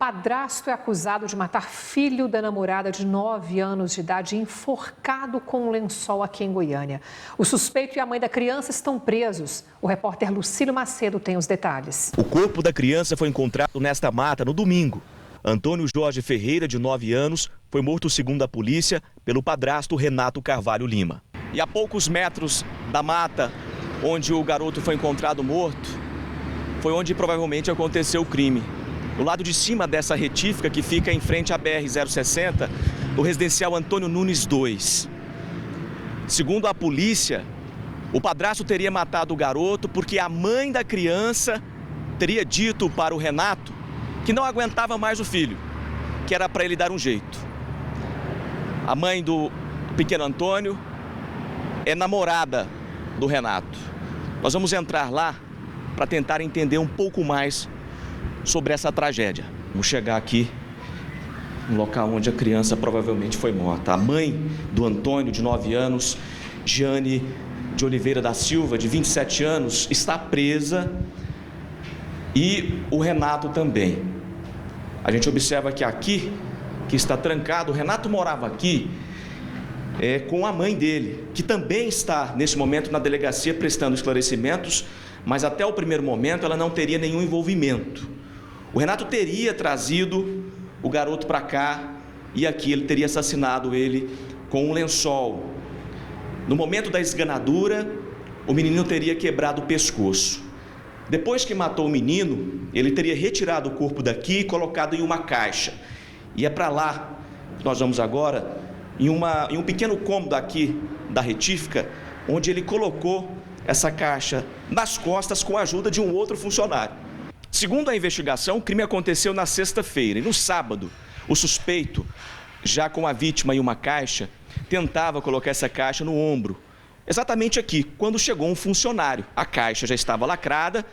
Padrasto é acusado de matar filho da namorada de 9 anos de idade enforcado com um lençol aqui em Goiânia. O suspeito e a mãe da criança estão presos. O repórter Lucílio Macedo tem os detalhes. O corpo da criança foi encontrado nesta mata no domingo. Antônio Jorge Ferreira, de 9 anos, foi morto, segundo a polícia, pelo padrasto Renato Carvalho Lima. E a poucos metros da mata onde o garoto foi encontrado morto, foi onde provavelmente aconteceu o crime. No lado de cima dessa retífica que fica em frente à BR-060, no residencial Antônio Nunes 2. Segundo a polícia, o padrasto teria matado o garoto porque a mãe da criança teria dito para o Renato que não aguentava mais o filho, que era para ele dar um jeito. A mãe do pequeno Antônio é namorada do Renato. Nós vamos entrar lá para tentar entender um pouco mais sobre essa tragédia. Vamos chegar aqui no local onde a criança provavelmente foi morta. A mãe do Antônio, de 9 anos, Giane de Oliveira da Silva, de 27 anos, está presa e o Renato também. A gente observa que aqui, que está trancado, o Renato morava aqui com a mãe dele, que também está nesse momento na delegacia prestando esclarecimentos, mas até o primeiro momento ela não teria nenhum envolvimento. O Renato teria trazido o garoto para cá e aqui ele teria assassinado ele com um lençol. No momento da esganadura, o menino teria quebrado o pescoço. Depois que matou o menino, ele teria retirado o corpo daqui e colocado em uma caixa. E é para lá que nós vamos agora, em um pequeno cômodo aqui da retífica, onde ele colocou essa caixa nas costas com a ajuda de um outro funcionário. Segundo a investigação, o crime aconteceu na sexta-feira e no sábado, o suspeito, já com a vítima em uma caixa, tentava colocar essa caixa no ombro. Exatamente aqui, quando chegou um funcionário. A caixa já estava lacrada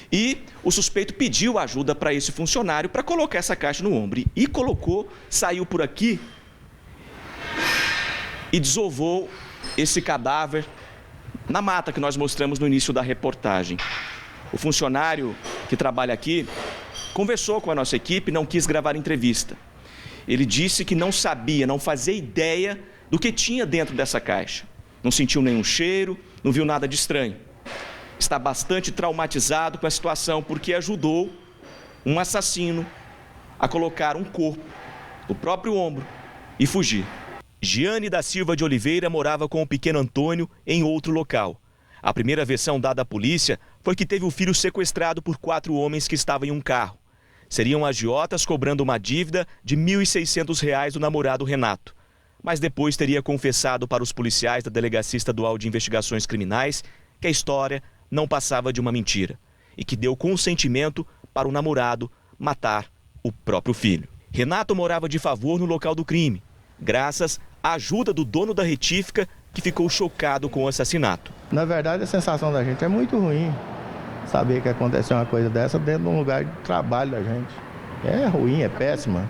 e o suspeito pediu ajuda para esse funcionário para colocar essa caixa no ombro. E colocou, saiu por aqui e desovou esse cadáver na mata que nós mostramos no início da reportagem. O funcionário que trabalha aqui conversou com a nossa equipe e não quis gravar entrevista. Ele disse que não sabia, não fazia ideia do que tinha dentro dessa caixa. Não sentiu nenhum cheiro, não viu nada de estranho. Está bastante traumatizado com a situação porque ajudou um assassino a colocar um corpo no próprio ombro e fugir. Giane da Silva de Oliveira morava com o pequeno Antônio em outro local. A primeira versão dada à polícia foi que teve o filho sequestrado por 4 homens que estavam em um carro. Seriam agiotas cobrando uma dívida de R$ 1.600 do namorado Renato. Mas depois teria confessado para os policiais da Delegacia Estadual de Investigações Criminais que a história não passava de uma mentira e que deu consentimento para o namorado matar o próprio filho. Renato morava de favor no local do crime, graças à ajuda do dono da retífica, que ficou chocado com o assassinato. Na verdade, a sensação da gente é muito ruim saber que aconteceu uma coisa dessa dentro de um lugar de trabalho da gente. É ruim, é péssima.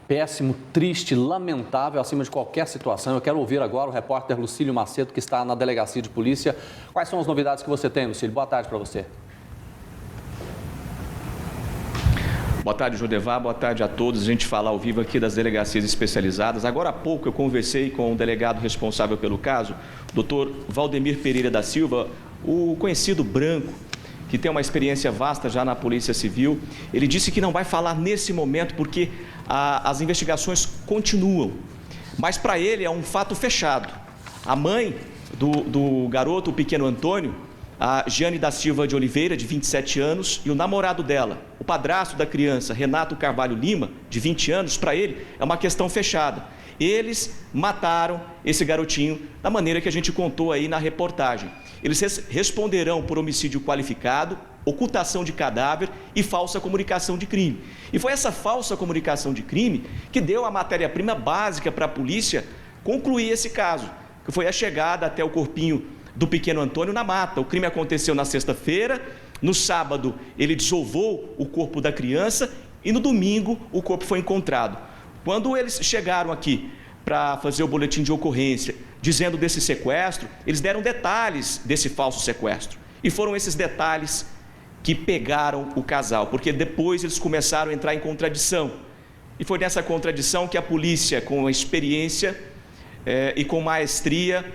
Péssimo, triste, lamentável, acima de qualquer situação. Eu quero ouvir agora o repórter Lucílio Macedo, que está na delegacia de polícia. Quais são as novidades que você tem, Lucílio? Boa tarde para você. Boa tarde, Jodevar. Boa tarde a todos. A gente fala ao vivo aqui das delegacias especializadas. Agora há pouco eu conversei com o delegado responsável pelo caso, o Dr. Valdemir Pereira da Silva, o conhecido branco, que tem uma experiência vasta já na Polícia Civil. Ele disse que não vai falar nesse momento porque as investigações continuam. Mas para ele é um fato fechado. A mãe do garoto, o pequeno Antônio, a Giane da Silva de Oliveira, de 27 anos, e o namorado dela, o padrasto da criança, Renato Carvalho Lima, de 20 anos, para ele é uma questão fechada. Eles mataram esse garotinho da maneira que a gente contou aí na reportagem. Eles responderão por homicídio qualificado, ocultação de cadáver e falsa comunicação de crime. E foi essa falsa comunicação de crime que deu a matéria-prima básica para a polícia concluir esse caso, que foi a chegada até o corpinho do pequeno Antônio na mata. O crime aconteceu na sexta-feira, no sábado ele desovou o corpo da criança e no domingo o corpo foi encontrado. Quando eles chegaram aqui para fazer o boletim de ocorrência, dizendo desse sequestro, eles deram detalhes desse falso sequestro. E foram esses detalhes que pegaram o casal, porque depois eles começaram a entrar em contradição. E foi nessa contradição que a polícia, com experiência e com maestria,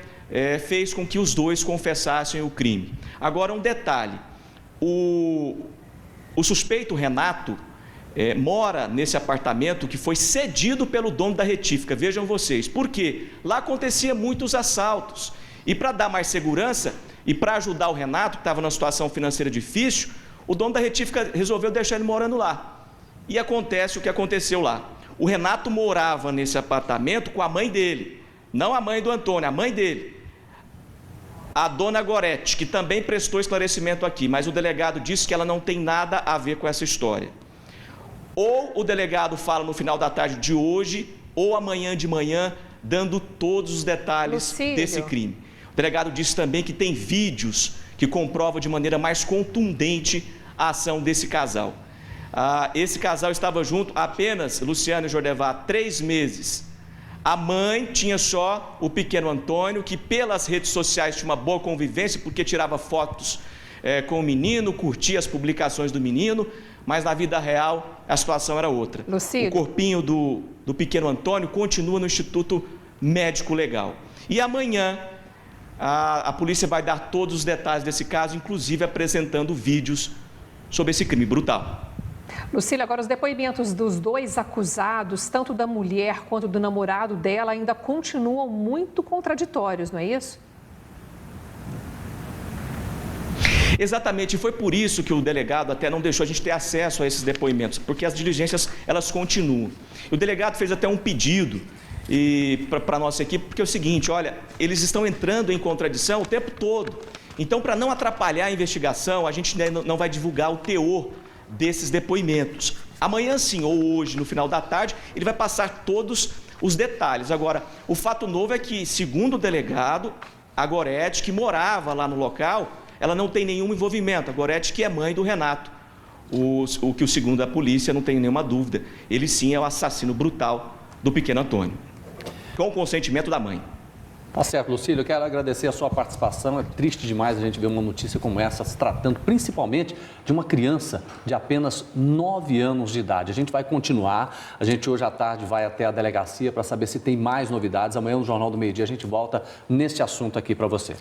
fez com que os dois confessassem o crime. Agora, um detalhe, o suspeito Renato mora nesse apartamento que foi cedido pelo dono da retífica, vejam vocês, por quê? Lá acontecia muitos assaltos, e para dar mais segurança e para ajudar o Renato, que estava numa situação financeira difícil, o dono da retífica resolveu deixar ele morando lá. E acontece o que aconteceu lá. O Renato morava nesse apartamento com a mãe dele, não a mãe do Antônio, a mãe dele. A dona Gorete, que também prestou esclarecimento aqui, mas o delegado disse que ela não tem nada a ver com essa história. Ou o delegado fala no final da tarde de hoje, ou amanhã de manhã, dando todos os detalhes desse crime. O delegado disse também que tem vídeos que comprovam de maneira mais contundente a ação desse casal. Esse casal estava junto apenas, Luciano e Jordevar, 3 meses. A mãe tinha só o pequeno Antônio, que pelas redes sociais tinha uma boa convivência, porque tirava fotos com o menino, curtia as publicações do menino, mas na vida real a situação era outra. Lucílio. O corpinho do pequeno Antônio continua no Instituto Médico Legal. E amanhã a polícia vai dar todos os detalhes desse caso, inclusive apresentando vídeos sobre esse crime brutal. Lucília, agora os depoimentos dos dois acusados, tanto da mulher quanto do namorado dela, ainda continuam muito contraditórios, não é isso? Exatamente, e foi por isso que o delegado até não deixou a gente ter acesso a esses depoimentos, porque as diligências, elas continuam. O delegado fez até um pedido para a nossa equipe, porque é o seguinte, olha, eles estão entrando em contradição o tempo todo. Então, para não atrapalhar a investigação, a gente não vai divulgar o teor desses depoimentos. Amanhã sim, ou hoje, no final da tarde, ele vai passar todos os detalhes. Agora, o fato novo é que, segundo o delegado, a Gorete, que morava lá no local, ela não tem nenhum envolvimento. A Gorete, que é mãe do Renato, o que, segundo a polícia, não tem nenhuma dúvida, ele sim é o assassino brutal do pequeno Antônio, com o consentimento da mãe. Tá certo, Lucílio, eu quero agradecer a sua participação. É triste demais a gente ver uma notícia como essa, se tratando principalmente de uma criança de apenas 9 anos de idade. A gente vai continuar, a gente hoje à tarde vai até a delegacia para saber se tem mais novidades. Amanhã no Jornal do Meio-Dia a gente volta nesse assunto aqui para você.